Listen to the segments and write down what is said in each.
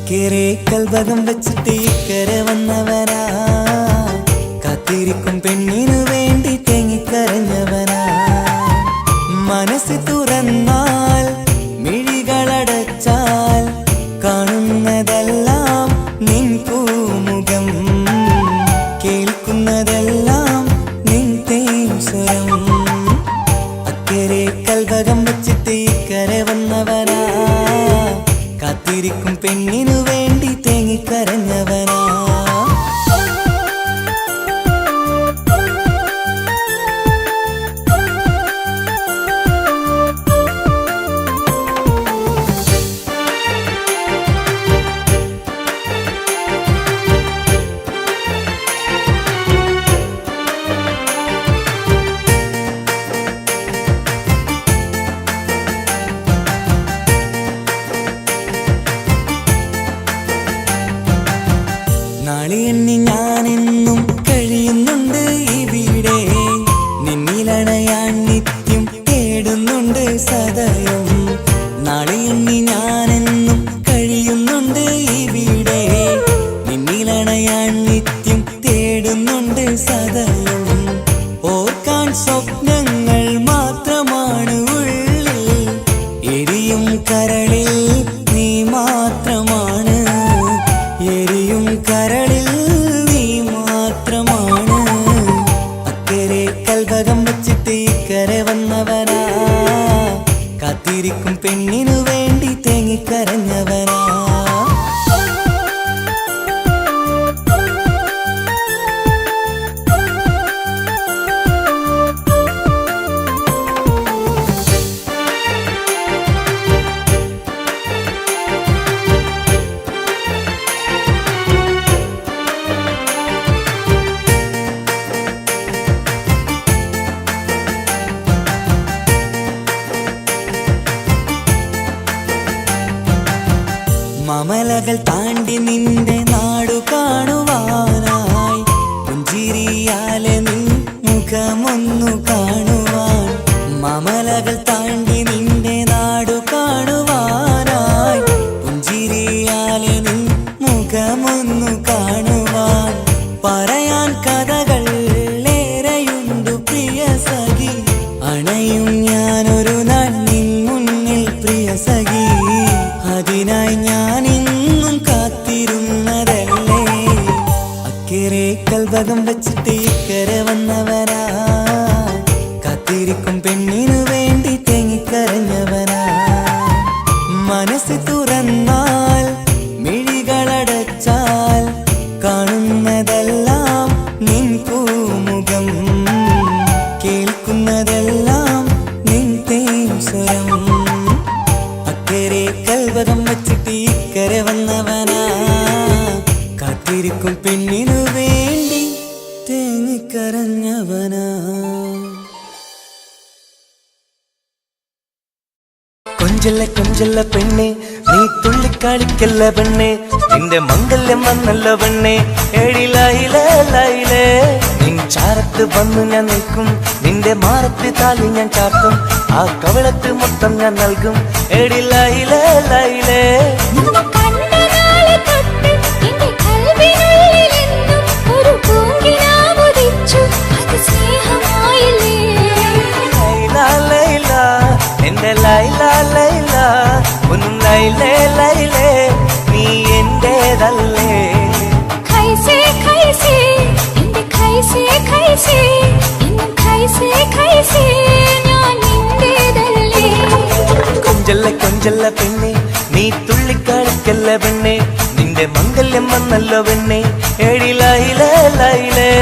അക്കരെ കൽവകം വെച്ചിട്ട് ഇക്കരെ വന്നവനാ, കാത്തിരിക്കും പെണ്ണിനു വേണ്ടി തേങ്ങിക്കരഞ്ഞവനാ. മനസ്സ് തുറന്നാൽ മിഴികളടച്ചാൽ കാണുന്നതെല്ലാം നിൻ പൂമുഖം, കേൾക്കുന്നതെല്ലാം നിൻ തേൻ സ്വരം. അക്കരെ കൽവകം വെച്ചിട്ട് ഇക്കരെ വന്നവനാ, കാത്തിരിക്കും പെണ്ണിനു വേണ്ടി തേങ്ങിക്കരഞ്ഞവനാ. നാളെ എണ്ണി ഞാനെന്നും കഴിയുന്നുണ്ട് ഇവിടെ, നിന്നിലണയാൻ നിത്യം തേടുന്നുണ്ട് സദയം. നാളെ എണ്ണി ഞാനെന്നും കഴിയുന്നുണ്ട് ഇവിടെ, നിന്നിലണയാൻ നിത്യം തേടുന്നുണ്ട് സദയം. ഓർക്കാൻ സ്വപ്നങ്ങൾ മാത്രമാണ് ഉള്ളിൽ, എരിയും കരളിൽ നീ മാത്രമാണ്, എരിയും കരളിൽ നീ മാത്രമാണ്. അക്കരെ കൽവകം വെച്ചിട്ട് ഇക്കരെ വന്നവനാ, കാത്തിരിക്കും പെണ്ണിനു വേണ്ടി തേങ്ങിക്കരഞ്ഞവനാ. മമലകൾ താണ്ടി നിന്റെ നാടു കാണുവാനായി, പുഞ്ചിരിയാലെ നിൻ മുഖമൊന്നു കാണുവാൻ. മമലകൾ താണ്ടി നിന്റെ നാടു കാണുവാനായി, പുഞ്ചിരിയാലെ നിൻ മുഖമൊന്നു കാണുവാൻ. പറയാൻ കഥകൾ ഏറെയുണ്ടു പ്രിയ സഖി, അണയും ഞാനൊരു നാൾ നിൻ മുന്നിൽ പ്രിയ സഖി. അതിനായി ഞാൻ ഇന്നും കാത്തിരുന്നതല്ലേ. അക്കരെ കൽവകം വെച്ചിട്ട് ഇക്കരെ വന്നവനാ, കാത്തിരിക്കും പെണ്ണിനു വേണ്ടി തേങ്ങിക്കരഞ്ഞവനാ. മനസ്സ് തുറന്നാൽ മിഴികളടച്ചാൽ കാണുന്നതെല്ലാം നിൻ പൂമുഖം, കേൾക്കുന്നതെല്ലാം നിൻ തേൻ സ്വരം. അക്കരെ കൽവകം വെച്ചിട്ട് ഇക്കരെ വന്നവനാ, കാത്തിരിക്കും പെണ്ണിനു വേണ്ടി തേങ്ങിക്കരഞ്ഞവനാ. കൊഞ്ചല്ല കൊഞ്ചല്ല പെണ്ണെ, നീ തുള്ളിക്കാളിക്കല്ല പെണ്ണെ, നിന്റെ മംഗല്യം വന്നല്ല പെണ്ണെ. എഴിലയിലേ നിൻ ചാരത്ത് വന്നു ഞാൻ നിൽക്കും, നിന്റെ മാറത്ത് താലി ഞാൻ ചാർത്തും, ആ കവിളത്ത് മൊത്തം ഞാൻ നൽകും. എഴിലയിലേ എന്റെ ലൈല ലൈല ഒന്നും ലൈലേ ലൈലേ നീ എന്റേതല്ലേ. ഖൈസേ ഖൈസേ എന്റെ ഖൈസേ ഖൈസേ എന്നും ഖൈസേ ഖൈസേ ഞാൻ നിന്റേതല്ലേ. കൊഞ്ചല്ല കൊഞ്ചല്ല പെണ്ണെ, നീ തുള്ളിക്കാളിക്കല്ല പെണ്ണെ, നിന്റെ മംഗല്യം വന്നല്ലോ പെണ്ണെ. എഴിലയിലേ ലൈലേ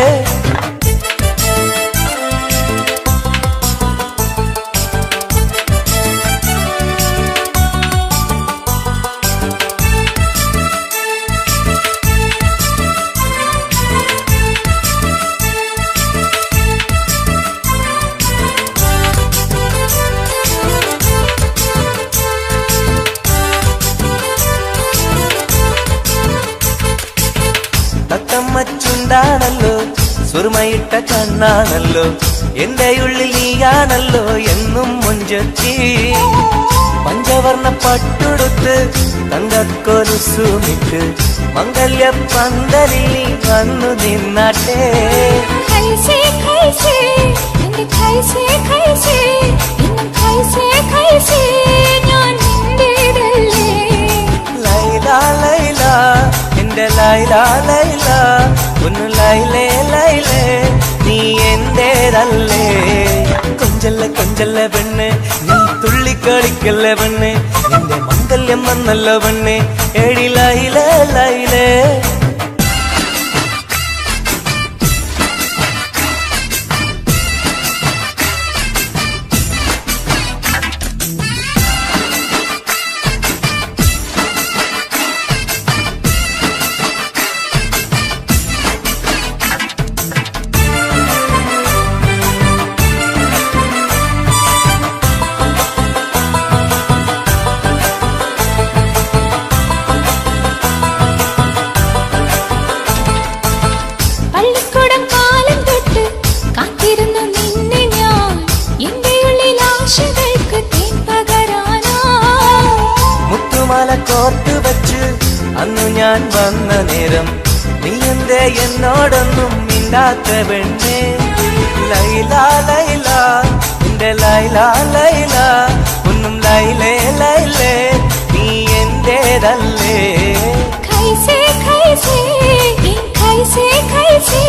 തത്തമ്മച്ചുണ്ടാണല്ലോ സുറുമയിട്ട കണ്ണാണല്ലോ എന്റെ ഉള്ളിൽ നീയാണല്ലോ എന്നും മുഞ്ചത്തി പഞ്ചവർണ്ണ പട്ടുടുത്ത് തങ്കക്കൊലുസുമിട്ട് മംഗല്യ പന്തലിൽ നീ വന്നു നിന്നാട്ടെ കൈസേ കൈസേ എന്റെ കൈസേ കൈസേ ഇന്നും കൈസേ കൈസേ ഞാൻ നിന്റേതല്ലേ ലൈല ലൈല എന്റെ ലൈല ലൈല ഒന്ന് ലൈലേ ലൈലേ നീ എന്റേതല്ലേ കൊഞ്ചല്ല കൊഞ്ചല്ല പെണ്ണ് നീ തുള്ളിക്കളിക്കല്ല പെണ്ണ് നിന്റെ മംഗല്യം വന്നല്ല പെണ്ണ് എടി ലൈലേ ലൈലേ കോർത്ത് വച്ച് അന്നു ഞാൻ വന്ന നേരം നീ എന്തേ എന്നോടൊന്നും മിണ്ടാത്ത പെണ്ണേ ലൈല ലൈല എന്റെ ലൈല ലൈല ഒന്നും ലൈലേ ലൈലേ നീ എന്റേതല്ലേ കൈസേ കൈസേ കൈസേ കൈസേ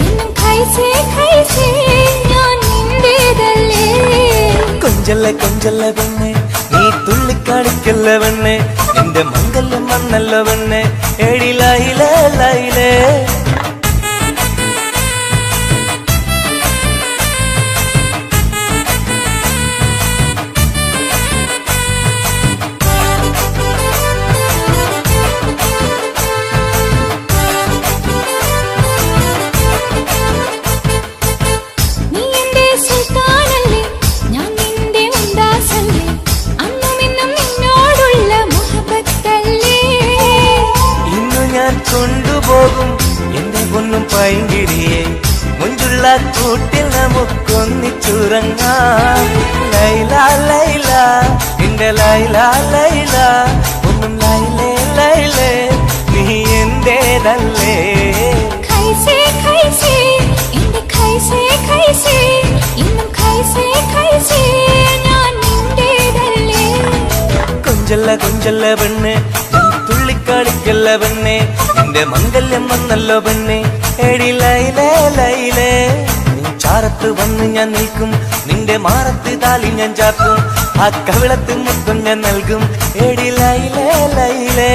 ഇന്നും കൈസേ കൈസേ ഞാൻ നിന്റേതല്ലേ കൊഞ്ചല്ല കൊഞ്ചല്ല പെണ്ണേ നീ തുള്ളിക്കാണിക്കല്ല പെണ്ണേ നിന്റെ മംഗല്യം വന്നല്ല പെണ്ണേ എടി ലൈലേ ലൈലേ കൊണ്ടുപോകും എന്റെ പൊന്നും പൈങ്കിരിയെ മുഞ്ചുള്ള കൂട്ടിൽ നമുക്കൊന്നിച്ചുറങ്ങാം ലൈല ലൈല എന്റെ ലൈല ലൈല ഒന്നും ലൈലേ ലൈലേ നീ എന്റേതല്ലേ കൈസേ കൈസേ എന്റെ കൈസേ കൈസേ ഇന്നും കൈസേ കൈസേ ഞാൻ നിന്റേതല്ലേ കൊഞ്ചല്ല കൊഞ്ചല്ല പെണ്ണ് തുള്ളിക്കാണിക്കല്ല പെണ്ണേ നിന്റെ മംഗല്യം വന്നല്ലോ പെണ്ണേ എടി ലൈലേ ലൈലേ നീ ചാരത്ത് വന്ന് ഞാൻ നിൽക്കും നിന്റെ മാറത്ത് താലി ഞാൻ ചാർത്തും ആ കവിളത്ത് മുത്തം ഞാൻ നൽകും എടി ലൈലേ ലൈലേ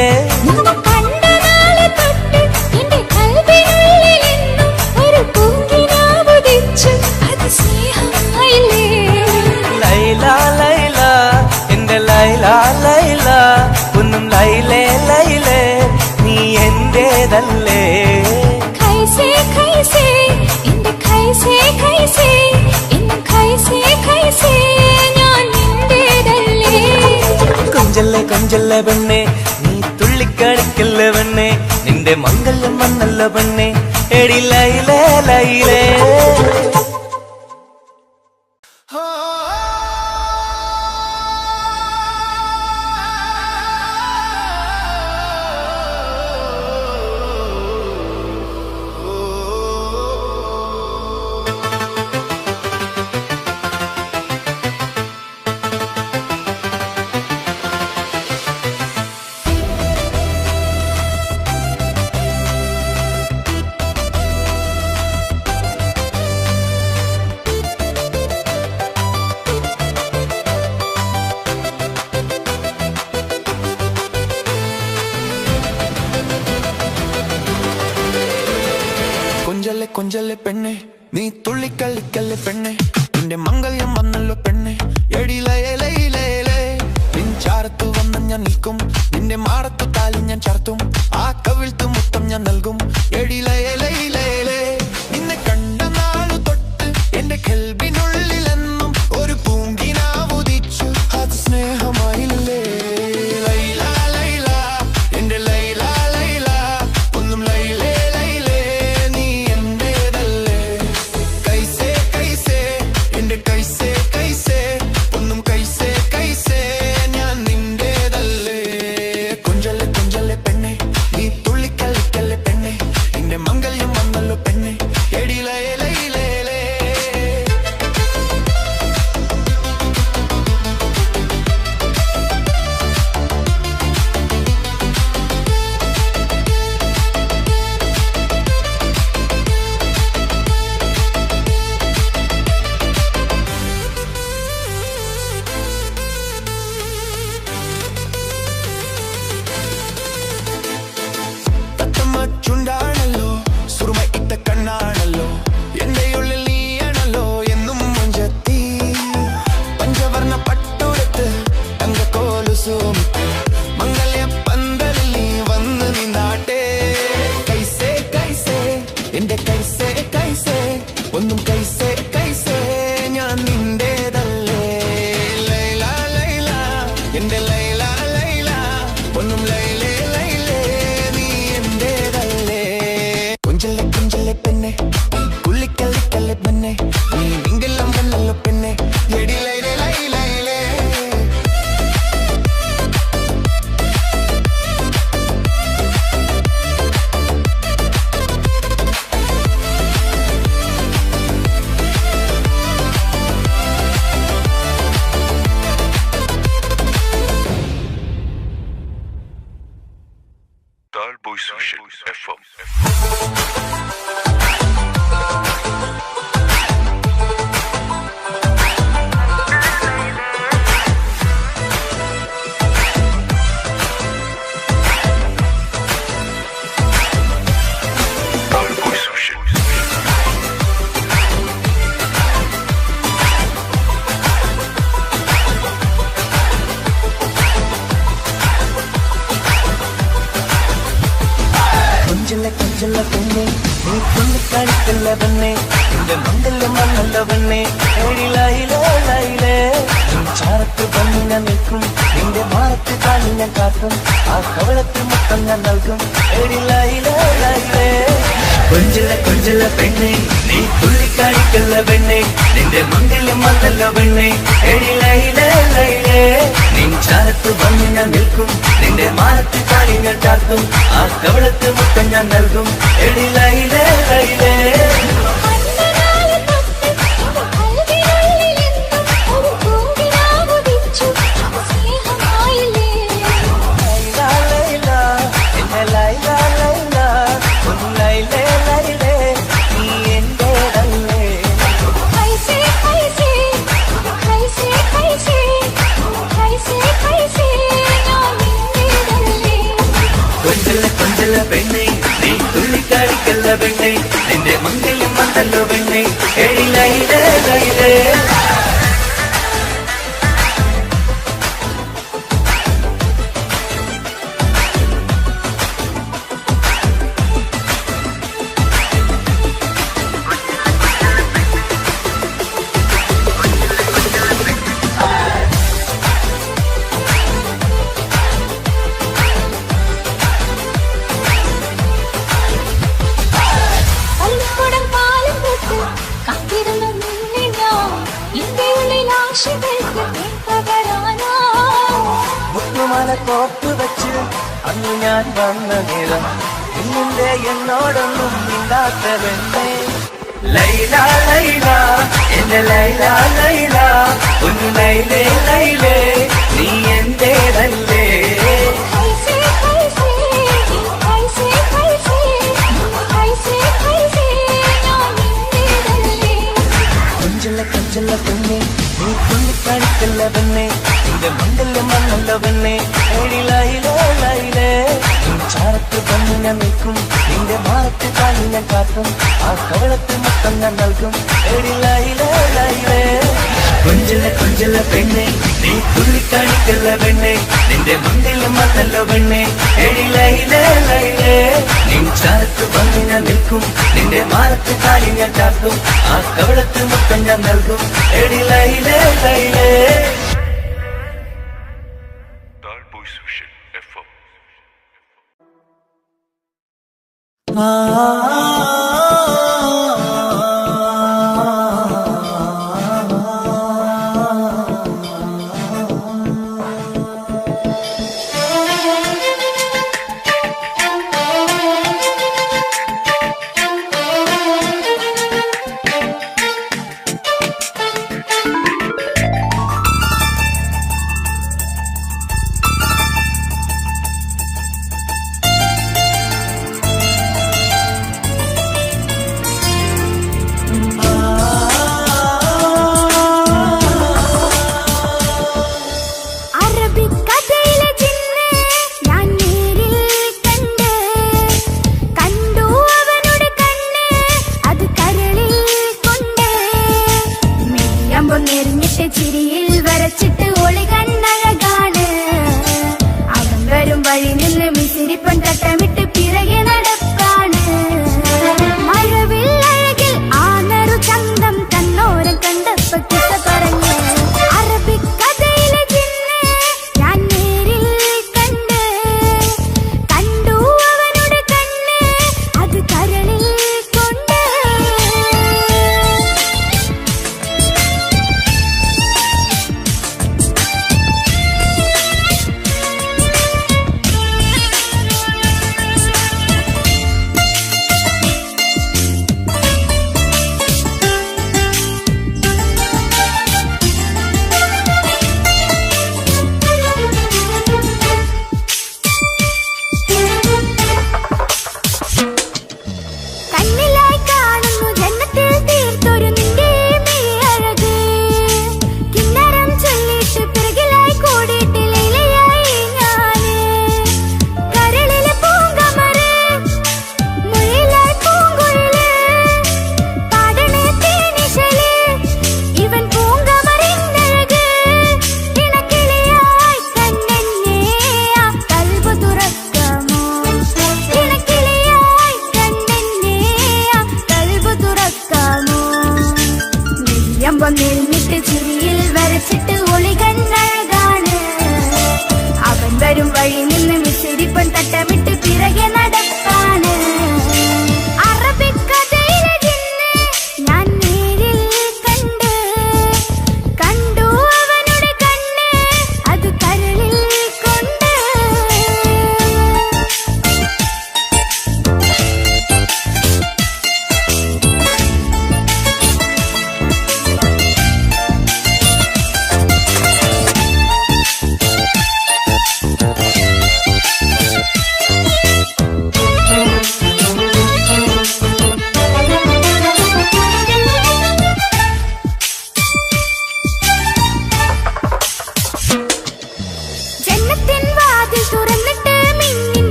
ലൈല ലൈല എന്റെ ലൈല ലൈല ഒന്നും ലൈലേ ലൈലേ നീ എന്റേതല്ലേ കൈസേ കൈസേ എന്റെ കൈസേ കൈസേ ഇന്നും കൈസേ കൈസേ ഞാൻ നിന്റേതല്ലേ കൊഞ്ചല്ല കൊഞ്ചല്ല പെണ്ണേ നീ തുള്ളിക്കാണിക്കല്ല പെണ്ണേ നിന്റെ മംഗല്യം വന്നല്ല പെണ്ണേ എടി ലൈലേ ലൈലേ കൊഞ്ചല്ലേ പെണ്ണെ നീ തുള്ളിക്കളിക്കല്ലേ പെണ്ണെ നിന്റെ മംഗല്യം വന്നല്ലോ പെണ്ണെ എടി ലൈലേ ലൈലേ നിൻ ചാരത്ത് വന്ന് ഞാൻ നിൽക്കും നിന്റെ മാറത്തു താലി ഞാൻ ചാർത്തും ആ കവിൾത്ത് മുത്തം ഞാൻ നൽകും എടി ലൈലേ ലൈലേ നിന്നെ കണ്ട നാളു തൊട്ട് എന്റെ കൽബിനുള്ളിലെന്നും ഒരു പൂങ്കിനാവുദിച്ചു അത് സ്നേഹമായില്ലേ ലൈല ലൈല എന്റെ ലൈല ലൈല ഒന്നും ലൈലേ ലൈലേ നീ എന്റേതല്ലേ ചുണ്ടാണല്ലോ സുറുമ ഇട്ട കണ്ണാണല്ലോ എന്റെ ഉള്ളിൽ നീയാണല്ലോ എന്നും മുഞ്ചത്തി പഞ്ചവർണ്ണ പട്ടുടുത്ത് തങ്കക്കോലുസും മംഗല്യ പന്തലിൽ നീ വന്ന് നിന്നാട്ടെ കൈസേ കൈസേ എന്റെ കൈസേ കൈസേ ഒന്നും കൈസേ കൈസേ ഞാൻ നിന്റേതല്ലേ ലൈല ലൈല എന്റെ ലൈല ലൈല ഒന്നും ലൈലേ ലൈലേ നീ എന്റേതല്ലേ കുഞ്ചലെ കുഞ്ചലെ പെണ്ണെ കുള്ളിക്കള്ളിക്കല്ലെ പെണ്ണെ നീ നിങ്കെല്ലാം വന്നല്ലോ പെണ്ണെ എടി ലൈലേ ലൈലേ Talboy Sushi FM. Talboy Sushi. കൊഞ്ചല്ല കൊഞ്ചല്ല പെണ്ണെ നീ തുള്ളിക്കളിക്കല്ല പെണ്ണെ എന്റെ മംഗല്യം വന്നല്ല പെണ്ണെ ഏഴിലായിലേ ലൈലേ നീ ചാരത്ത് വന്ന് ഞാൻ നിൽക്കും നിന്റെ മാറത്ത് കാണി ഞാൻ കാട്ടും ആ കവളത്തിൽ മൊത്തം ഞാൻ നൽകും ഏഴിലായിലേ ലൈലേ കൊഞ്ചല്ല കൊഞ്ചല്ല പെണ്ണെ നീ തുള്ളിക്കളിക്കല്ല പെണ്ണെ നിന്റെ മംഗല്യം വന്നല്ല പെണ്ണെ ഏഴിലായിലേ ലൈലേ നീ ചാരത്ത് വന്ന് ഞാൻ നിൽക്കും നിന്റെ മാറത്ത് കാണി ഞാൻ കാട്ടും ആ കവളത്ത് മൊത്തം ഞാൻ നൽകും എടി ലൈലേ ലൈലേ കൊഞ്ചല്ല പെണ്ണെ നീ തുള്ളിക്കളിക്കല്ല പെണ്ണെ നിന്റെ മംഗല്യം വന്നല്ലോ പെണ്ണെ എടി ലൈലേ ലൈലേ മുത്തുമല കോപ്പ് വെച്ച് അന്ന് ഞാൻ വന്ന നേരം ഇന്നിന്റെ എന്നോടൊന്നും മിണ്ടാത്ത പെണ്ണേ ലൈല ലൈല എന്റെ ലൈല ലൈല ഒന്ന് ലൈലേ ലൈലേ നീ എന്റേതല്ലേ കൊഞ്ചല്ല കൊഞ്ചല്ല പെണ്ണെ നീ തുള്ളിക്കളിക്കല്ല പെണ്ണെ നിന്റെ മംഗല്യം വന്നല്ല പെണ്ണെ ഏഴി ലൈലേ ലൈലേ നീ ചാരത്ത് വന്ന് ഞാൻ നിൽക്കും നിന്റെ മാറത്ത് കാണി ഞാൻ കാട്ടും ആ കവളത്ത് മൊത്തം ഞാൻ നൽകും ഏഴി ലൈലേ ലൈലേ കൊഞ്ചല്ല കൊഞ്ചല്ല പെണ്ണെ നീ തുള്ളിക്കളിക്കല്ല പെണ്ണെ നിന്റെ മംഗല്യം വന്നല്ലോ പെണ്ണെ ഏഴി ലൈലേ ലൈലേ നീ ചാരത്ത് വന്ന് ഞാൻ നിൽക്കും നിന്റെ മാറത്ത് കാണി ഞാൻ കാട്ടും ആ കവളത്ത് മൊത്തം ഞാൻ നൽകും എടി ലൈലേ ലൈലേ Talboy Sushi FM.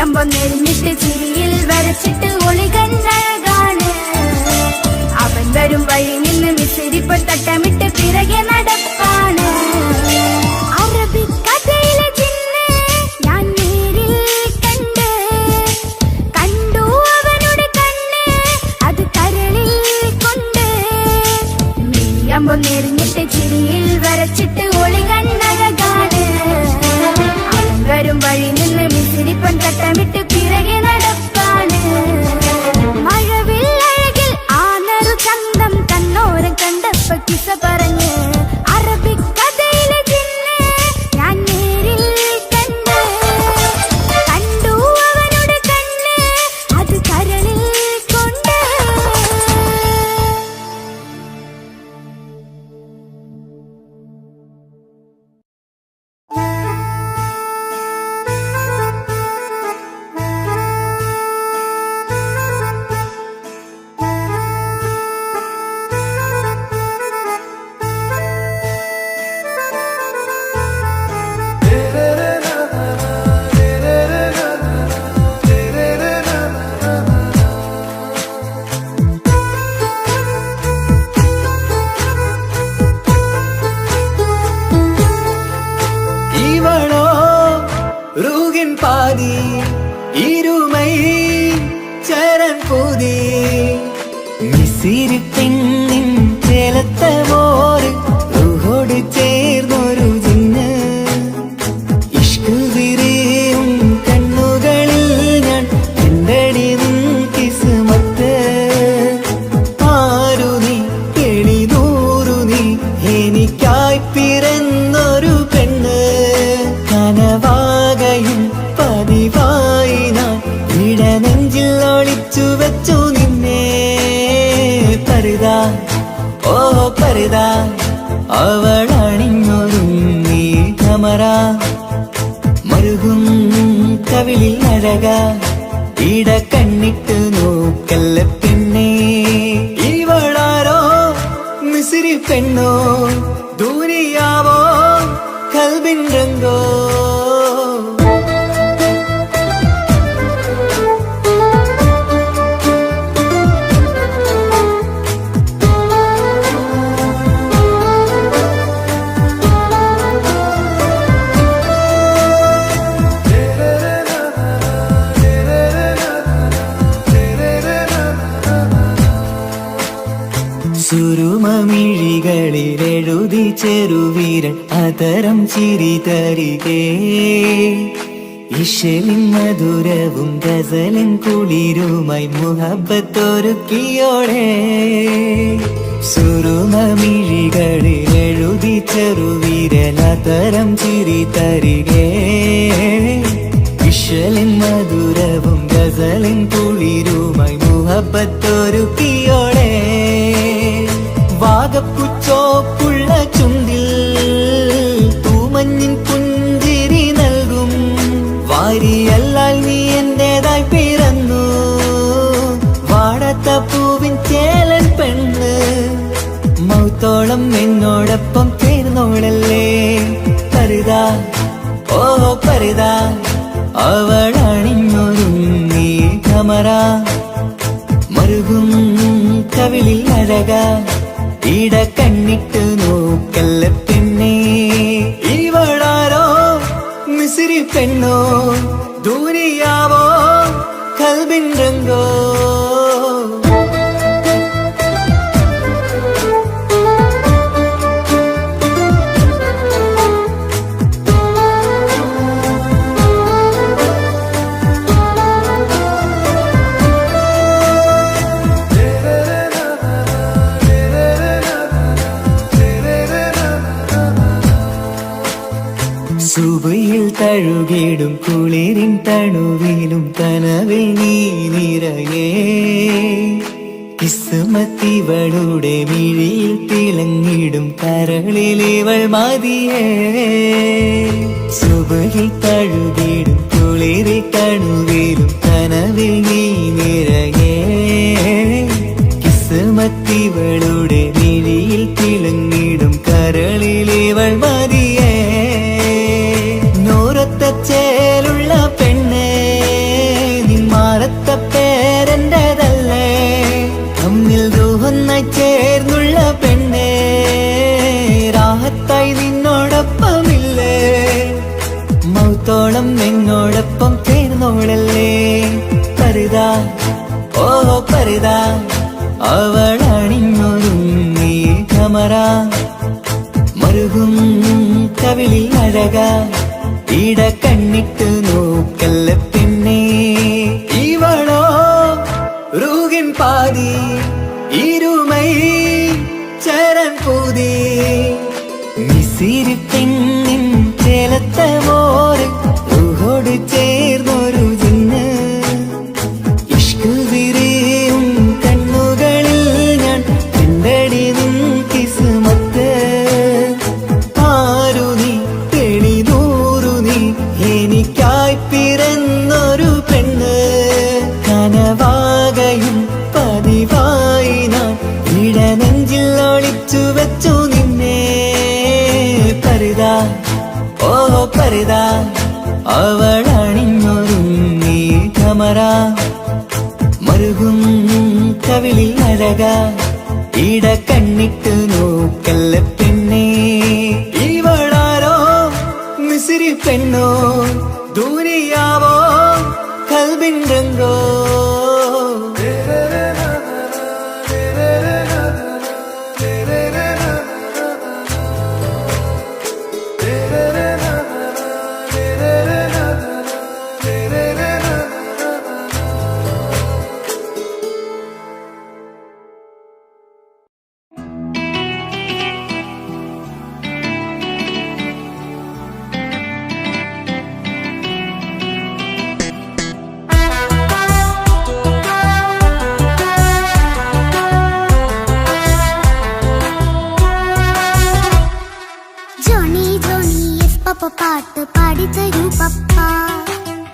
മെയ്യമ്പം നെരിഞ്ഞിട്ട് ചിരിയിൽ വരച്ചിട്ട് ഒളികണ്ണഴകാണ് അവൻ വരും വഴി നിന്ന് മിസിരിപ്പ് തട്ടമിട്ട് പിറകെ നടപ്പാണ് അറബിക്കഥയിലെ ജിന്ന് ഞാൻ നേരിൽ കണ്ടു അവനുടെ കണ്ണ് അത് കരളിൽ കൊണ്ട് മെയ്യമ്പം നെരിഞ്ഞിട്ട് ചിരിയിൽ വരച്ചിട്ട് ഒളികണ്ണഴകാണ് അവൻ വരും വഴി നിന്ന് മിസിരിപ്പൻ തട്ടമിട്ട് പിറകെ നടപ്പാണ് മഴവില്ലഴകിൽ ആ നെറു ചന്തം കണ്ണോരം കണ്ടപ്പ കിസ പറഞ്ഞ് അറബിക്കഥയിലെ ജിന്ന് ഞാൻ നേരിൽ കണ്ടു അവനുടെ കണ്ണ് അത് കരളിൽ കൊണ്ട് இவளோ ரூகின் பாதி இருமை சரண் பூதி மிசிறு பெண்ணின் ചേലത്തെ മോര് റൂഹോട് ചേർന്നൊരു ജിന്ന് ഇഷ്ക് വിരിയും കണ്ണുകളിൽ ഞാൻ കണ്ടടി നിൻ കിസ്മത്ത് ആരു നീ എളിനൂറു നീ എനിക്കായി പിറന്നൊരു പെണ്ണ് കനവാകയും പതിവായി ഞാൻ ഇടനെഞ്ചിൽ ഒളിച്ചു വെച്ചു നിന്നെ പരുതാ ഓ പരുതാ അവളണിഞ്ഞൊരുങ്ങി കമറ മരുകും കവിളിൽ അഴക ഇട കണ്ണിട്ട് നോക്കല്ല പിന്നെ ഇവളാരോ മിസിരി പെണ്ണോ ദൂരിയാവോ കൽബിൻ രംഗോ സുരുമമിഴികളിലെഴുതി ചെറുവീരൻ അതരം ചിരി തരികേ ഇശലിൻ മധുരവും ഗസലിൻ കുളിരുമായി മുഹബത്തൊരുക്കിയോടെ സുരുമമിഴികളിലെഴുതി ചെറുവീരൻ അതരം ചിരി തരികേ ഇശലിൻ മധുരവും ഗസലിൻ കുളിരുമായി മുഹബത്തൊരുക്കിയോടെ വാഗപ്പുച്ചോപ്പുള്ള ചുണ്ടിൽ തൂമഞ്ഞിൻ പുഞ്ചിരി നൽകും വാരിയല്ലാൽ നീ എന്റേതായി പിറന്നു വാടാത്ത പൂവിൻ ചേലൻ പെണ്ണ് മൗത്തോളം എന്നോടൊപ്പം ചേർന്നോളല്ലേ പരുതാ ഓ പരുതാ അവളണിഞ്ഞൊരുങ്ങി കമറ മരുകും കവിളിൽ അഴക ഇട കണ്ണിട്ട് നോക്കല്ല പിന്നെ ഇവളാരോ മിസിരി പെണ്ണോ ദൂരിയാവോ കൽബിൻ രംഗോ സുബയിൽ തഴുകിടും കുളിരിൻ തണുവിലും കനവിൽ നീ നിറയേ കിസ്മത്തിവളുടെ മിഴിയിൽ തിളങ്ങിടും കരളിലിവൾ മതിയേ സുബയിൽ തഴുകിടും കുളിരിൻ തണുവിലും കനവിൽ നീ നിറയേ കിസ്മത്തിവളുടെ മിഴിയിൽ തിളങ്ങിടും കരളിലിവൾ മതിയേ ചേലുള്ള പെണ്ണേ പരുതാ അവളണിഞ്ഞൊരുങ്ങി കമറ മറുകും കവിളിൽ അഴക ഇട കണ്ണിട്ട് നോക്കല്ല പിന്നെ ഇവളോ റൂകിൻ പാതി ഇരുമൈ ചരൻ പൂതി മിസിരി പെണ്ണിൻ ചേലത്ത മോര് റൂഹോട് ചേർന്നൊരു ജിന്ന് ഇഷ്ക് വിരിയും കണ്ണുകളിൽ ഞാൻ കണ്ടടി നിൻ കിസ്മത്ത് ആരു നീ തെളിനൂറു നീ എനിക്കായി പിറന്നൊരു പെണ്ണ് കനവാകയും പതിവായി ഞാൻ ഇടനെഞ്ചിൽ ഒളിച്ചു വെച്ചു നിന്നെ പരുതാ ഓ പരുതാ അവളണിഞ്ഞൊരുങ്ങി കമറ മറുകും കവിളിൽ അഴക ഇട കണ്ണിട്ട് നോക്കല്ല പിന്നെ ഇവളാരോ മിസിരി പെണ്ണോ ദൂരിയാവോ കൽബിൻ രംഗോ പാട്ട് പാടിത്തരൂ പപ്പ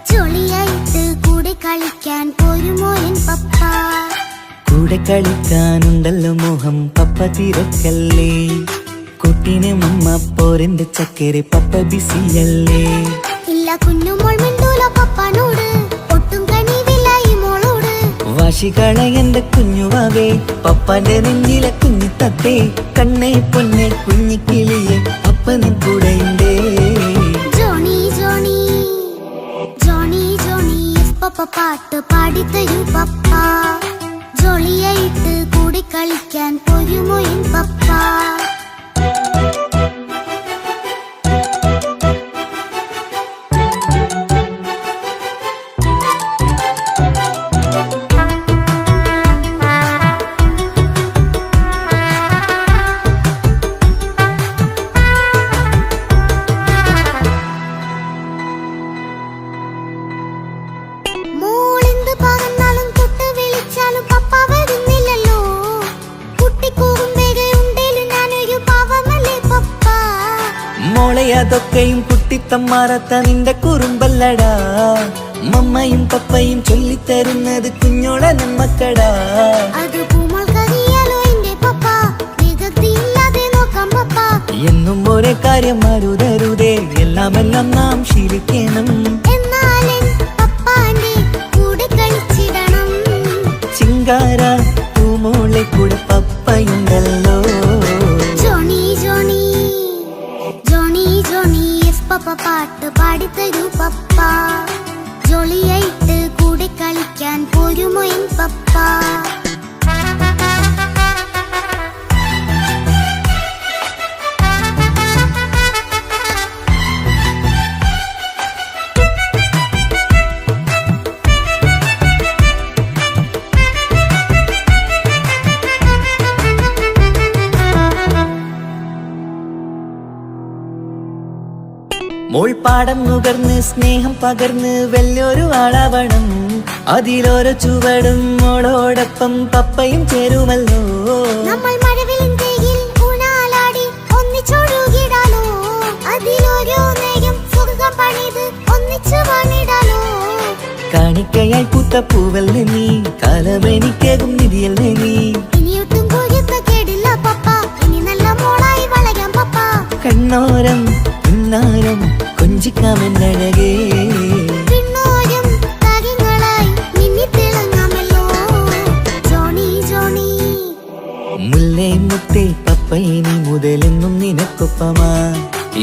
ജോളിയായിട്ട് കൂടെ കളിക്കാൻ പോരുമോ എൻ പപ്പ കൂടെ കളിക്കാനുണ്ടല്ലോ മോഹം പപ്പ തിരക്കല്ലേ കുട്ടീനെ മമ്മ പോരെന്റെ ചക്കരെ പപ്പ ബിസിയല്ലേ ഇല്ല കുഞ്ഞുമോൾ മിണ്ടൂല പപ്പനോട് ഒട്ടും കനിവില്ല ഈ മോളോട് വാശികള എന്റെ കുഞ്ഞുവാവേ പപ്പാന്റെ നെഞ്ചിലെ കുഞ്ഞിത്തത്തേ കണ്ണേ പൊന്നെ കുഞ്ഞിക്കിളിയെ അപ്പനും കൂടെയുണ്ടേ ജോണി ജോണി ജോണി ജോണി പപ്പ പാട്ട് പാടിത്തരൂ പപ്പ ജോളിയായിട്ട് കൂടെ കളിക്കാൻ പോരുമോ എൻ പപ്പ അതൊക്കെയും കുട്ടിത്തമ്മാറത്ത നിന്റെ കുറുമ്പല്ലടാ മമ്മയും പപ്പയും ചൊല്ലിത്തരുന്നത് കുഞ്ഞോളെ നമ്മക്കടാ എന്നും ഒരേ കാര്യം മരുതരുതേ എല്ലാമെല്ലാം നാം ശീലിക്കണം ചിങ്കാര പൂമോളെ കൂടെ പപ്പയുണ്ടല്ലോ പപ്പ പാട്ട് പാടിത്തരൂ പപ്പ ജോളിയായിട്ട് കൂടെ കളിക്കാൻ പോരുമോ എൻ പപ്പ മോൾപ്പാടം നുകർന്ന് സ്നേഹം പകർന്ന് വലിയൊരു ആളാവണം അതിലോരോ ചുവടും മോളോടൊപ്പം പപ്പയും ചേരുമല്ലോ നമ്മൾ മഴവിലും തേയിൽ ഊണാലാടി ഒന്നിച്ചൊഴുകിടാലോ അതിലോരോ നേരം സുഖം പണിത് ഒന്നിച്ചു വാണിടാലോ കാണിക്കയായി പൂത്ത പൂവല്ലേ നീ കാലമെനിക്കേകും നിധിയല്ലേ നീ ഇനിയൊട്ടും കുരുത്ത കേടില്ല പപ്പ ഇനി നല്ല മോളായി വളരാം പപ്പ കണ്ണോരം പിന്നാരം കൊഞ്ചിക്കാമെന്നഴകേ പിന്നോരം താരങ്ങളായി മിന്നിത്തിളങ്ങാമല്ലോ ജോണി ജോണി മുല്ലേ മുത്തേ പപ്പയിനി മുതലെന്നും നിനക്കൊപ്പമാ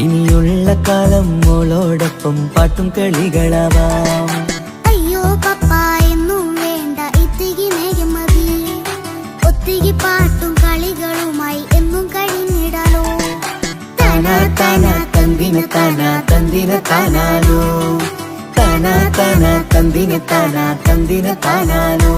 ഇനിയുള്ള കാലം മോളോടൊപ്പം പാട്ടും കളികളാവാം അയ്യോ പപ്പ എന്നും വേണ്ട ഇത്തിരി നേരം മതി താനാനോ താനാ താനാ തന്തിനെ താനാനോ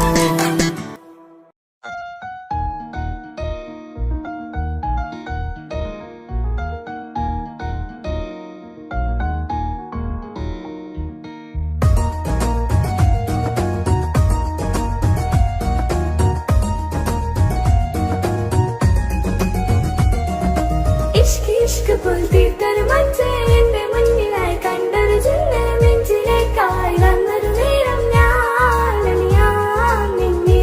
ഇഷ്ക് ഇഷ്ക് പുൽത്തീർത്തൊരു മഞ്ച് എന്റെ മുന്നിലായി കണ്ടൊരു ജന്മ നെഞ്ചിലേക്കായി വന്നൊരു നേരം ഞാൻ നിന്നെ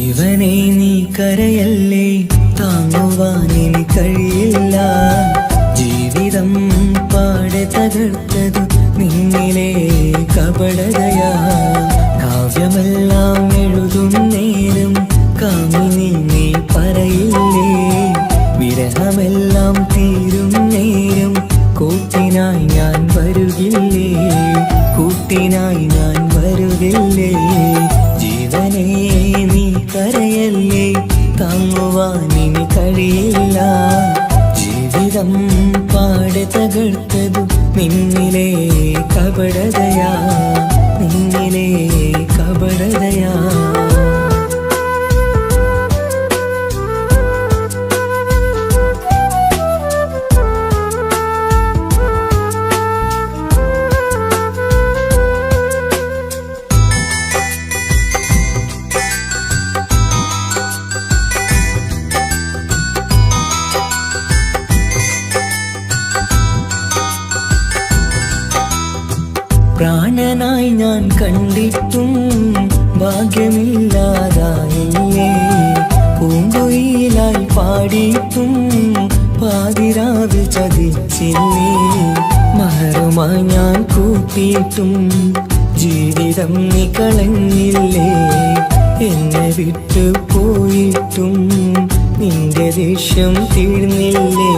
ജീവനെ നീ കരയല്ലേ, താങ്ങുവാൻ ഇനി കഴിയില്ല. ജീവിതം പാടെ തകർത്തത് നിന്നിലെ കപടതയാ. കാവ്യമെല്ലാം എഴുതും നേരം കാമിനി നീ പറയില്ലേ, വിരഹമെല്ലാം തീരും നേരം കൂട്ടിനായി ഞാൻ വരുകില്ലേ, കൂട്ടിനായി ഞാൻ വരുകില്ലേ. ജീവനെ നീ കരയല്ലേ, താങ്ങുവാൻ ഇനി കഴിയില്ല. ജീവിതം പാടെ തകർത്തതു നിന്നിലെ കപടതയാ, നിന്നിലെ കപടതയാ. പ്രാണനായി ഞാൻ കണ്ടിട്ടും ഭാഗ്യമില്ലാതായില്ലേ, പൂങ്കുയിലായി പാടിയിട്ടും പാതിരാവിൽ ചതിച്ചില്ലേ. മഹറുമായി ഞാൻ കൂട്ടിയിട്ടും ജീവിതം നീ കളഞ്ഞില്ലേ, എന്നെ വിട്ടു പോയിട്ടും നിന്റെ ദേഷ്യം തീർന്നില്ലേ,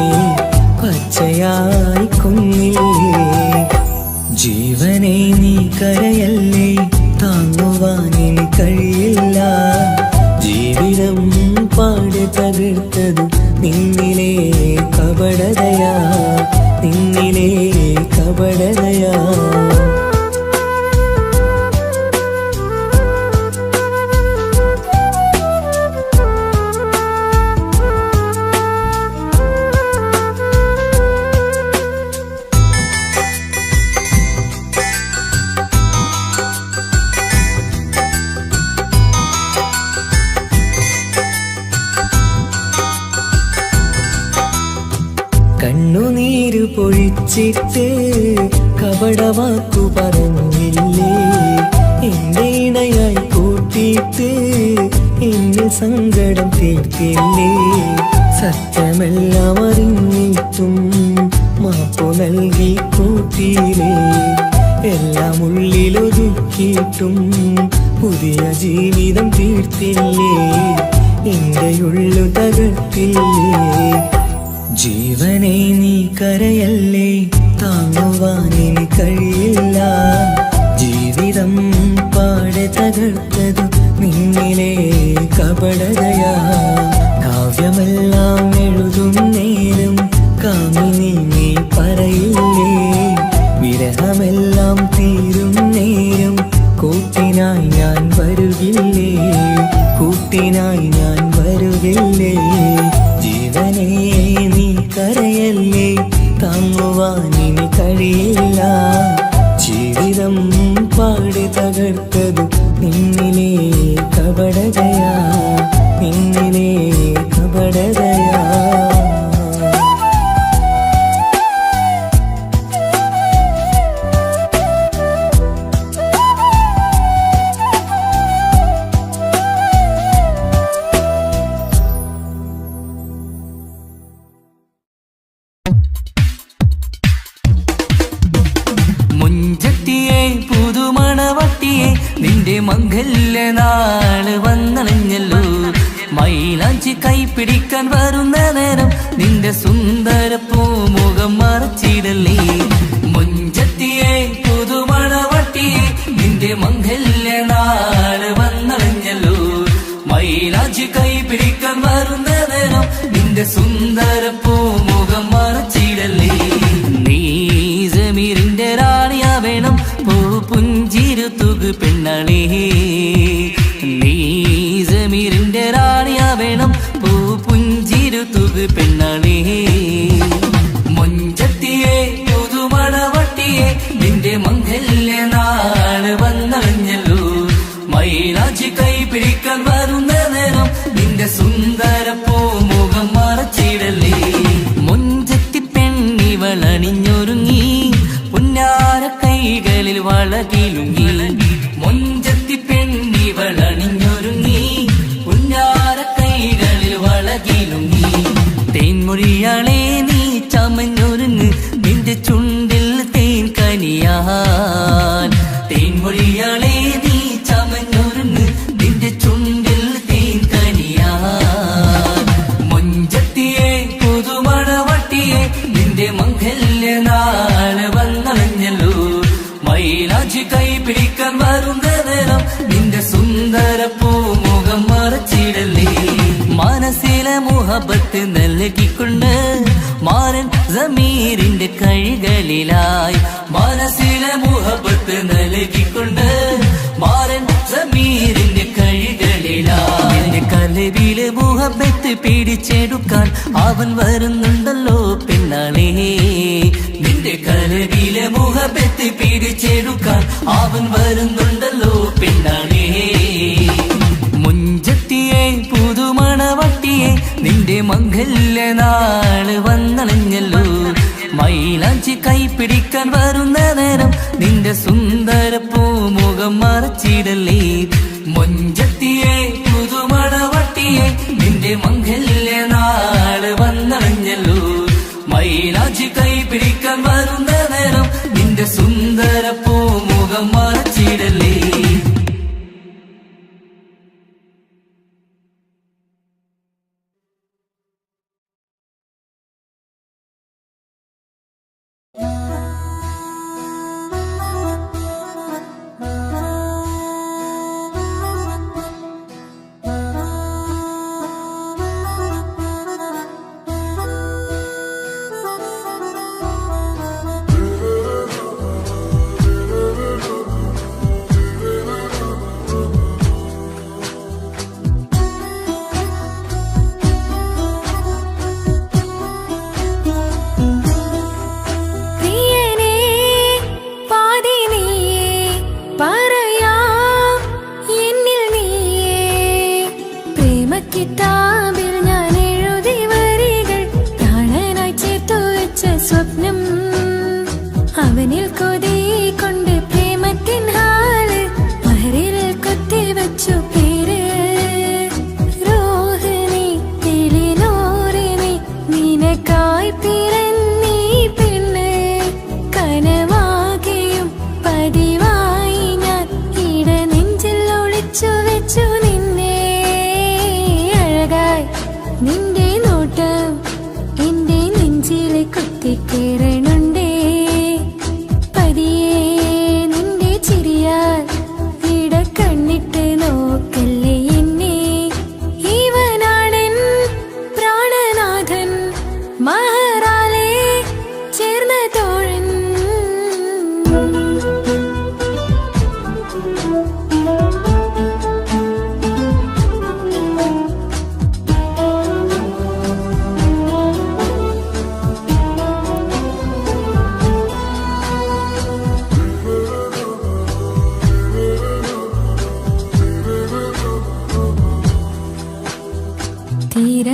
പച്ചയായി കൊന്നില്ലേ. ജീവനെ നീ കരയല്ലേ, താങ്ങുവാൻ ഇനി കഴിയില്ല. ജീവിതം പാടെ തകർത്തത് നിന്നിലെ കപടതയാ, നിന്നിലെ കപടതയാ. കണ്ണുനീര് പൊഴിച്ചിട്ട് കപടവാക്കു പറഞ്ഞില്ലേ, എന്റെ ഇണയായി കൂട്ടിയിട്ട് എന്നെ സങ്കടം തീർത്തില്ലേ. സത്യമെല്ലാം അറിഞ്ഞിട്ടും മാപ്പു നൽകി കൂട്ടിയില്ലേ, എല്ലാം ഉള്ളിലൊതുക്കിയിട്ടും പുതിയ ജീവിതം തീർത്തില്ലേ, എന്റെ ഉള്ളു തകർത്തില്ലേ. ജീവനെ നീ കരയല്ലേ, താങ്ങുവാൻ ഇനി കഴിയില്ല. ജീവിതം പാടെ തകർത്തതു നിന്നിലെ കപടതയാ. കാവ്യമെല്ലാം എഴുതും നേരം കാമിനി നീ പറയില്ലേ, വിരഹമെല്ലാം തീരും നേരം കൂട്ടിനായി ഞാൻ വരുകില്ലേ, കൂട്ടിനായി ഞാൻ വരുകില്ലേ. ജീവനെ നീ കരയല്ലേ, താങ്ങുവാൻ ഇനി കഴിയില്ല. ജീവിതം പാടെ തകർത്തതു നിന്നിലെ കപടതയാ, നിന്നിലെ കപടതയാ. നിന്റെ മംഗല്യനാള് വന്നണഞ്ഞല്ലോ, മൈലാഞ്ചി കൈപിടിക്കാൻ വരുന്ന നേരം നിന്റെ സുന്ദര പൂമുഖം മറച്ചിടല്ലേ. മുഞ്ചത്തിയെ പുതുമണവട്ടിയെ നിന്റെ മംഗല്യനാള് വന്നണഞ്ഞല്ലോ, മൈലാഞ്ചി കൈപിടിക്കാൻ വരുന്ന നേരം നിന്റെ സുന്ദര പൂമുഖം മറച്ചിടല്ലേ. നീ ജമീറിന്റെ റാണിയാ വേണം, പുഞ്ചിരു തുകു പെണ്ണളേ. നീ ജമീറിന്റെ റാണിയാ വേണം, പുഞ്ചിരു തുകു പെണ്ണളേ. മുഞ്ചത്തിയെ പുതുമണവട്ടിയെ നിന്റെ മംഗല്യനാള് വന്നറിഞ്ഞല്ലോ, മൈലാഞ്ചി കൈപിടിക്കാൻ വരുന്ന നേരം നിന്റെ സുന്ദര പൂമുഖം മറച്ചിടല്ലേ. മുഞ്ചത്തി പെണ്ണിവളണിഞ്ഞൊരുങ്ങി പുന്നാര കൈകളിൽ വളകിലുങ്ങി, മുഞ്ചത്തി പെണ്ണിവളണിഞ്ഞൊരുങ്ങി മുഹബത്ത് നൽകിക്കൊണ്ട് മാരൻ സമീറിന്റെ കൈകളിലായി മനസ്സിലെ മുഹബത്ത് നൽകിക്കൊണ്ട് മാരൻ സമീറിന്റെ കൈകളിലായി എന്റെ കലവിലെ മുഹബത്ത് പിടിച്ചെടുക്കാൻ അവൻ വരുന്നുണ്ടല്ലോ പെണ്ണാളേ നിന്റെ കലവിലെ മുഹബത്ത് പിടിച്ചെടുക്കാൻ അവൻ വരുന്നുണ്ടല്ലോ പെണ്ണാളേ മുഞ്ചത്തിയെ പുതുമണവട്ടിയെ നിന്റെ മംഗല്യ നാള് വന്നണഞ്ഞല്ലോ മൈലാഞ്ചി കൈപിടിക്കാൻ വരുന്ന നേരം നിന്റെ സുന്ദര പൂമുഖം മറച്ചിടല്ലേ മുഞ്ചത്തിയെ പുതുമണവട്ടിയെ നിന്റെ മംഗല്യ നാള് വന്നണഞ്ഞല്ലോ മൈലാഞ്ചി കൈപിടിക്കാൻ വരുന്ന നേരം നിന്റെ സുന്ദര പൂമുഖം മറച്ചിടല്ലേ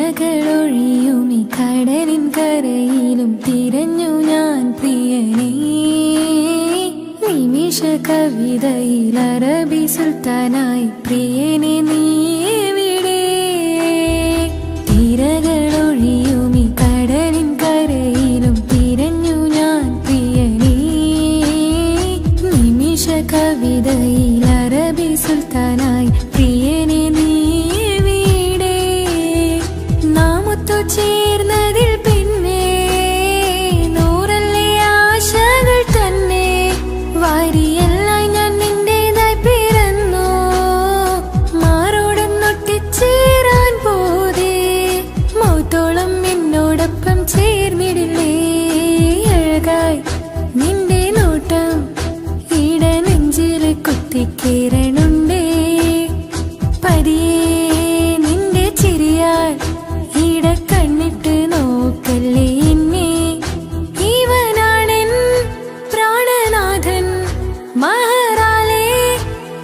തിരകളൊഴിയുമി കടലിൻ കരയിലും തിരഞ്ഞു ഞാൻ പ്രിയനേ നിമിഷ കവിതയിൽ അറബി സുൽത്താനായി പ്രിയനെ നീ എവിടെ തിരകളൊഴിയുമി കടലിൻ കരയിലും തിരഞ്ഞു ഞാൻ പ്രിയനേ നിമിഷ കവിതയിൽ അറബി സുൽത്താനായി പ്രിയനെ നീ ചേർന്നതിൽ പിന്നെ നൂറല്ലേ ആശകൾ തന്നെ വാരിയെല്ലാം ഞാൻ നിന്റേതായി പിറന്നു മാറോടൊന്നൊട്ടിച്ചേരാൻ പോതേ മൗത്തോളം എന്നോടൊപ്പം ചേർന്നിടില്ലേ അഴകായി നിന്റെ നോട്ടം ഇട നെഞ്ചിൽ കുത്തിക്കേറണുണ്ടേ പതിയെ നിന്റെ ചിരിയാൽ കണ്ണിട്ട് നോക്കല്ലേ എന്നെ ഇവനാണെൻ പ്രാണനാഥൻ മഹറാലെ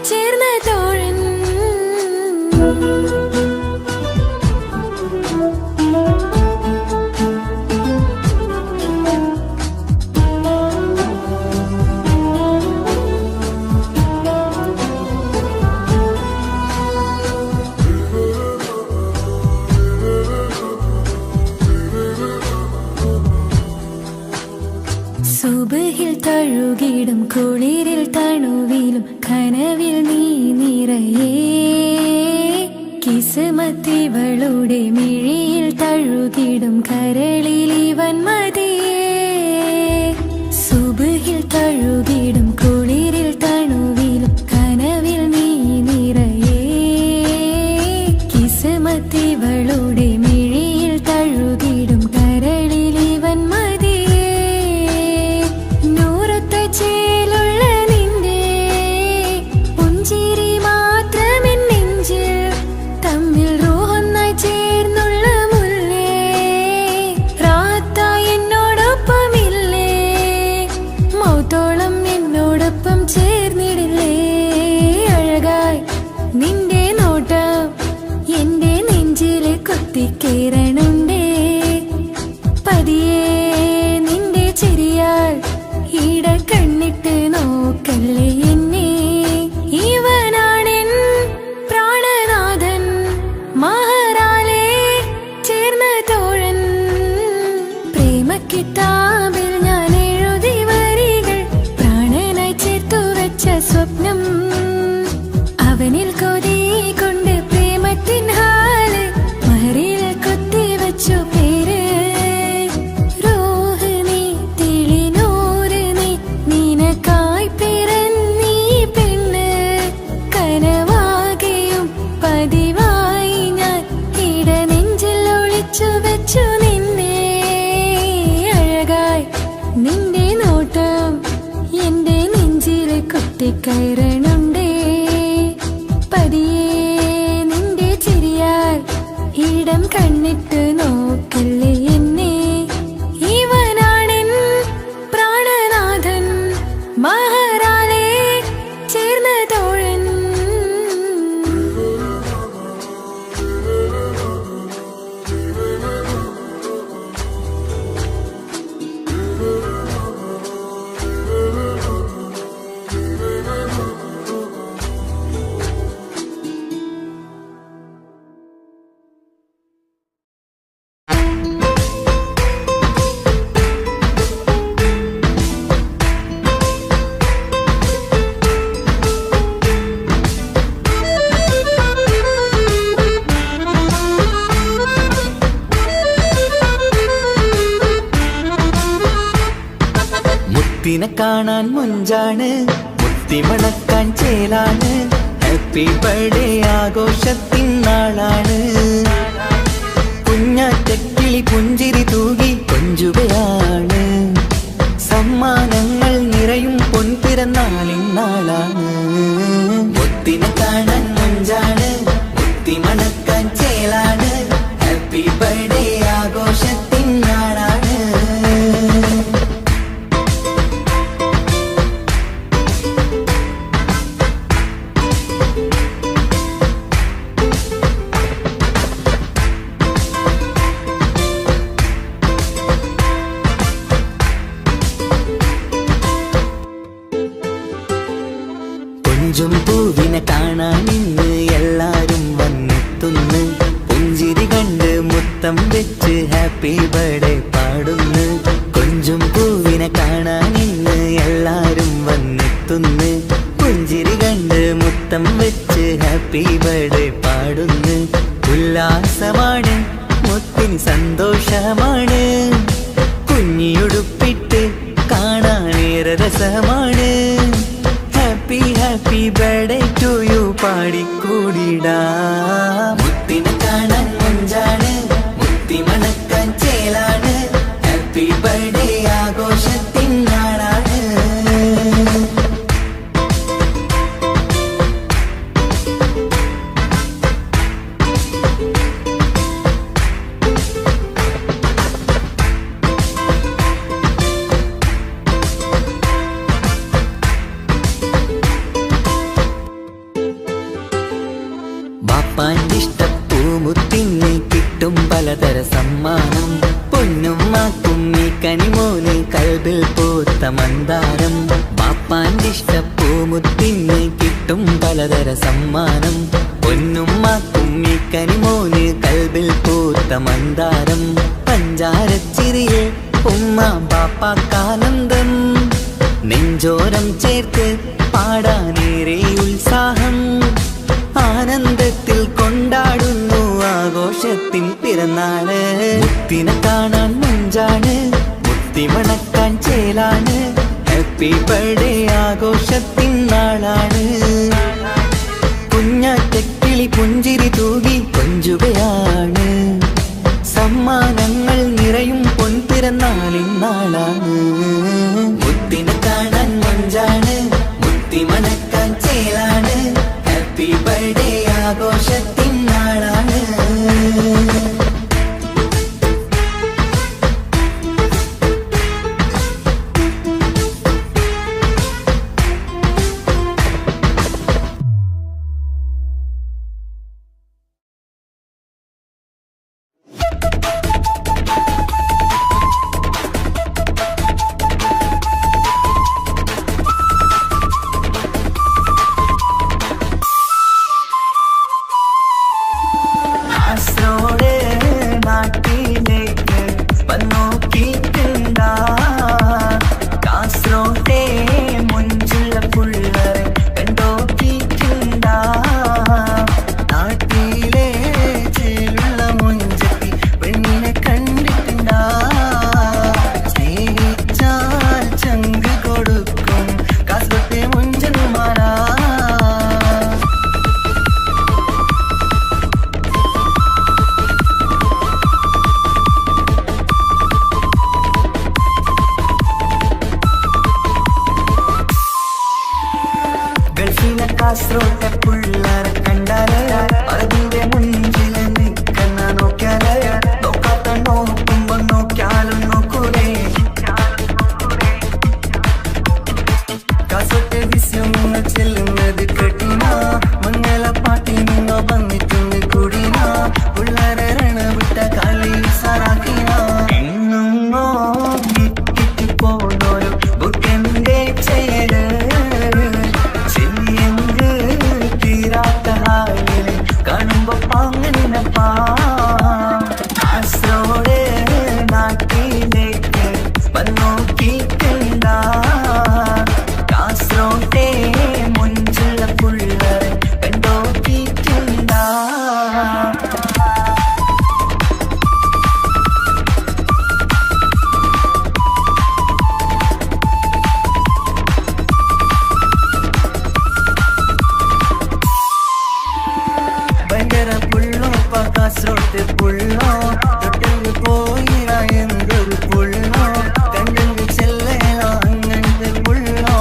ചേർന്ന തോഴൻ സുബഹിൽ തഴുകിടും കുളിരിൽ തണുവിലും കനവിൽ നീ നിറയേ കിസ്മത്തിവളുടെ മിഴിയിൽ തഴുകിടും കരളിൽ ഇവൻ മതിയേ സുബഹിൽ തഴുകിടും കുളിരിൽ തണുവിലും കനവിൽ നീ നിറയേ കിസ്മത്തിവളുടെ മിഴിയിൽ തഴു കുത്തിക്കേറണുണ്ടേ പതിയെ നിന്റെ ചിരിയാൽ ഈട കണ്ണിട്ട് നോക്കല്ലേ എന്നെ ഇവനാണെൻ പ്രാണനാഥൻ മഹറാലെ ചേർന്ന തോഴൻ പ്രേമക്കിതാബിൽ ഞാൻ എഴുതി വരികൾ പ്രാണനായി ചേർത്തു വെച്ച സ്വപ്നം അവനിൽ കൊതി കൊണ്ട് പ്രേമത്തിൻ ഹാല് മഹറിൽ കൊത്തി വെച്ചു പേര് റോഹ് നീ തെളിനൂറ് നീ നിനക്കായി പിറന്നീ പെണ്ണ് കനവാകെയും പതിവായി ഞാൻ ഇട നെഞ്ചിൽ ഒളിച്ചു വെച്ചു നിന്നെ അഴകായി നിന്റെ നോട്ടം എന്റെ നെഞ്ചിൽ കുത്തിക്കയറണുണ്ടേ പതിയെ നിന്റെ ചിരിയാൽ ഇടം കണ്ണിട്ട് നോക്കല്ലേ എന്നെ ഇവനാണെൻ പ്രാണനാഥൻ മഹറാലെ ചേർന്ന തോഴൻ മുത്തിനെ കാണാൻ മുഞ്ചാണ് മുത്തിമണക്കാൻ ചേലാണ് ഹാപ്പി ബർത്ത്ഡേ ആഘോഷത്തിൻ നാളാണ് കുഞ്ഞാറ്റക്കിളി പുഞ്ചിരി തൂകി കൊഞ്ചുകയാണ് സമ്മാനങ്ങൾ നിറയും പൊൻപിറന്നാളിൻ നാളാണ് മുത്തിനെ കാണാൻ മുഞ്ചാണ് മുത്തിമണക്കാൻ ചേലാണ് ഹാപ്പി ബർത്ത്ഡേ ആഘോഷത്തിൻ നാളാണ് കൊഞ്ചും പൂവിനെ കാണാൻ ഇന്ന് എല്ലാരും വന്നെത്തുന്നു പുഞ്ചിരി കണ്ട് മുത്തം വെച്ച് ഹാപ്പി ബർത്ത്ഡേ പാടുന്നു കൊഞ്ചും പൂവിനെ കാണാൻ ഇന്ന് എല്ലാരും വന്നെത്തുന്നു പുഞ്ചിരി കണ്ട് മുത്തം വെച്ച് ഹാപ്പി ബർത്ത്ഡേ പാടുന്നു ഉല്ലാസമാണ് മുത്തിന് സന്തോഷമാണ് കുഞ്ഞിയുടുപ്പിട്ട് കാണാനേറെ രസമാണ് happy happy birthday to you പാടിക്കൂടിടാ മുത്തിനെ കാണാൻ മുഞ്ചാണ് മുത്തി മണക്കാൻ ചേലാണ് ഹാപ്പി ബർത്ത്ഡേ ആഘോഷത്തിൻ നാളാണ് ബാപ്പാന്റെ ഇഷ്ടപ്പൂമുത്തിന് കിട്ടും പലതര സമ്മാനം പൊന്നും മാക്കും ഈ കനിമോന് കൽബിൽ പൂത്ത മന്ദാരം ബാപ്പാന്റെ ഇഷ്ടപ്പൂമുത്തിന് കിട്ടും പലതര സമ്മാനം പൊന്നും മാക്കും ഈ കനിമോന് കൽബിൽ പൂത്ത മന്ദാരം പഞ്ചാരച്ചിരിയെ ഉമ്മ ബാപ്പാക്കാനന്ദം നെഞ്ചോരം ചേർത്ത് പാടാനേറെ ഉത്സാഹം ആനന്ദത്തിൽ കൊണ്ടാടുന്നു ആഘോഷത്തിൻ പിറന്നാള് മുത്തിനെ കാണാൻ മുഞ്ചാണ് മുത്തി മണക്കാൻ ചേലാണ് ഹാപ്പി ബർത്ത്ഡേ ആഘോഷത്തിൻ നാളാണ് കുഞ്ഞാറ്റക്കിളി പുഞ്ചിരി തൂകി കൊഞ്ചുകയാണ് സമ്മാനങ്ങൾ നിറയും പൊൻപിറന്നാളിൻ നാളാണ് മുത്തിനെ കാണാൻ മുഞ്ചാണ് മുത്തി മണക്കാൻ ചേലാണ് ഹാപ്പി ബർത്ത്ഡേ ആഘോഷത്തിൻ നാളാണ് പോണപ്പാ കാസർഗോഡ് നാട്ടിലേക്ക് വന്നോക്കിട്ടുണ്ട കാസർഗോട്ടെ മുഞ്ചുള്ള പുള്ളരെ കണ്ടോക്കിട്ടുണ്ട ഭയങ്കര പുള്ളോ കാസർഗോട്ട് പുള്ളോ തൊട്ടു പോയിറ എന്തൊരു പുള്ളോ കണ്ടെങ്കിൽ ചെല്ലലോ അങ്ങനത്തെ പുള്ളോ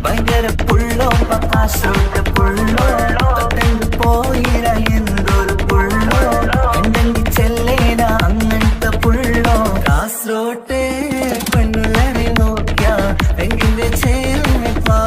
ഭയങ്കര പുള്ളോ കാസർഗോട്ട് പുള്ളോ തൊട്ടു പോയിറ എന്തൊരു പുള്ളോ കണ്ടെങ്കിൽ ചെല്ലല അങ്ങനത്തെ പുള്ളോ കാസർഗോട്ടെ പെണ്ണുള്ളരെ നോക്കിയ എങ്കിന്റെ ചേർന്നിപ്പാ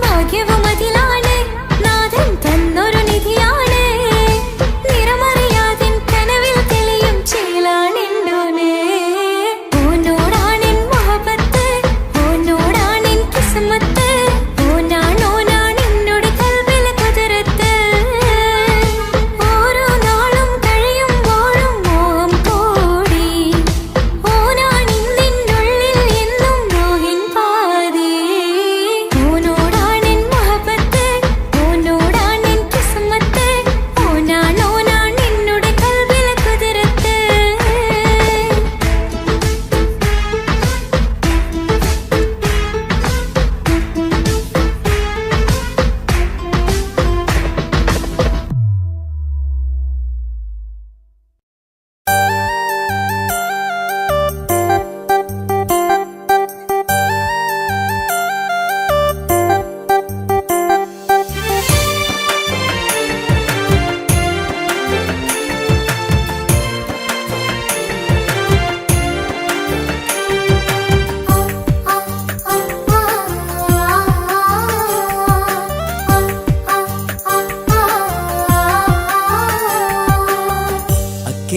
ഭാഗ്യവുമതിലാണ് നാഥൻ തന്നൊരു നിധിയാണ് നിറമറിയാതിൻ കനവ്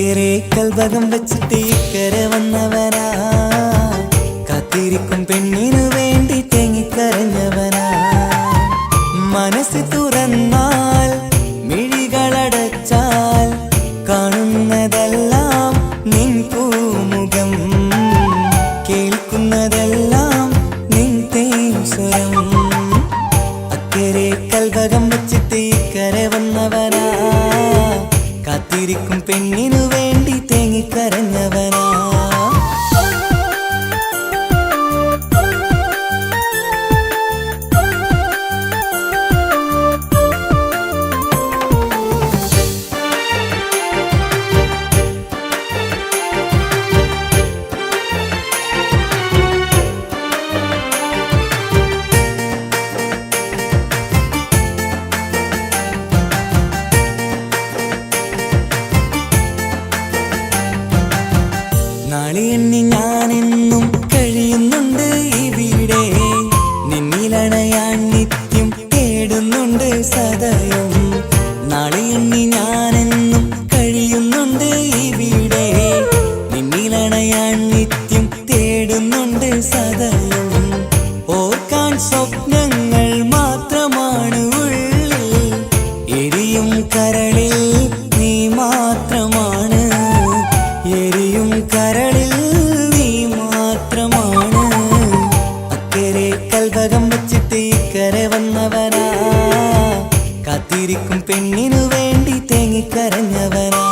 അക്കരെ കൽവകം വെച്ചിട്ട് ഇക്കരെ വന്നവനാ കാത്തിരിക്കും പെണ്ണിനു വേണ്ടി തേങ്ങിക്കരഞ്ഞവനാ മനസ്സ് തുറന്നാൽ മിഴികളടച്ചാൽ കാണുന്നതെല്ലാം നിൻ പൂമുഖം കേൾക്കുന്നതെല്ലാം നിൻ തേൻസ്വരം അക്കരെ കൽവകം വെച്ചിട്ട് ഇക്കരെ വന്നവനാ കാത്തിരിക്കും പെണ്ണിനു വേണ്ടി തേങ്ങിക്കരഞ്ഞവനാ നാളെ എണ്ണി ഞാനെന്നും കഴിയുന്നുണ്ട് ഇവിടെ നിന്നിലണയാൻ നിത്യം തേടുന്നുണ്ട് സദയം നാളെ എണ്ണി ഞാനെന്നും കഴിയുന്നുണ്ട് ഇവിടെ നിന്നിലണയാൻ നിത്യം തേടുന്നുണ്ട് സദയം ഓർക്കാൻ സ്വപ്നങ്ങൾ മാത്രമാണ് ഉള്ളിൽ എരിയും കരളിൽ നീ മാത്രമാണ് എരിയും കരളിൽ നീ മാത്രമാണ് അക്കരെ കൽവകം വെച്ചിട്ട് ഇക്കരെ വന്നവനാ കാത്തിരിക്കും പെണ്ണിനു വേണ്ടി തേങ്ങിക്കരഞ്ഞവനാ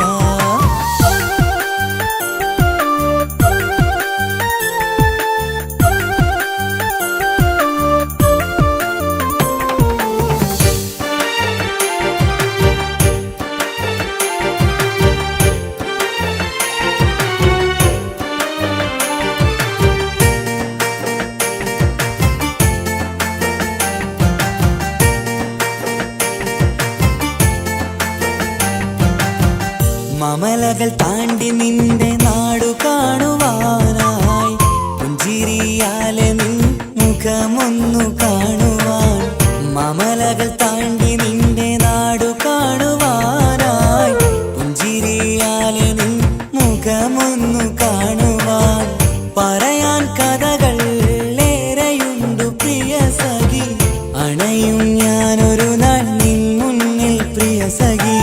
മമലകൾ താണ്ടി നിന്റെ നാടു കാണുവാനായി പുഞ്ചിരിയാലെ നിൻ മുഖമൊന്നു കാണുവാൻ മമലകൾ താണ്ടി നിന്റെ നാടു കാണുവാനായി പുഞ്ചിരിയാലെ നിൻ മുഖമൊന്നു കാണുവാൻ പറയാൻ കഥകൾ ഏറെയുണ്ടു പ്രിയ സഖി അണയും ഞാനൊരു നാൾ നിൻ മുന്നിൽ പ്രിയ സഖി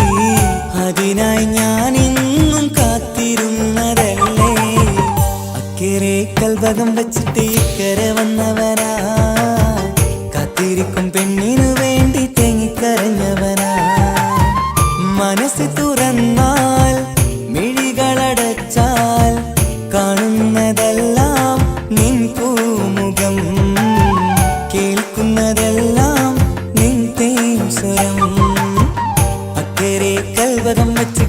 അതിനായി ഞാൻ ഇന്നും കാത്തിരുന്നതല്ലേ അക്കരെ കൽവകം വെച്ചിട്ട് ഇക്കരെ വന്നവനാ കാത്തിരിക്കും പെണ്ണിനു വേണ്ടി തേങ്ങിക്കരഞ്ഞവനാ മനസ്സ് തുറന്നാൽ മിഴികളടച്ചാൽ കാണുന്നതെല്ലാം നിൻ പൂമുഖം കേൾക്കുന്നതെല്ലാം നിൻ തേൻസ്വരം അക്കരെ കൽവകം വെച്ച്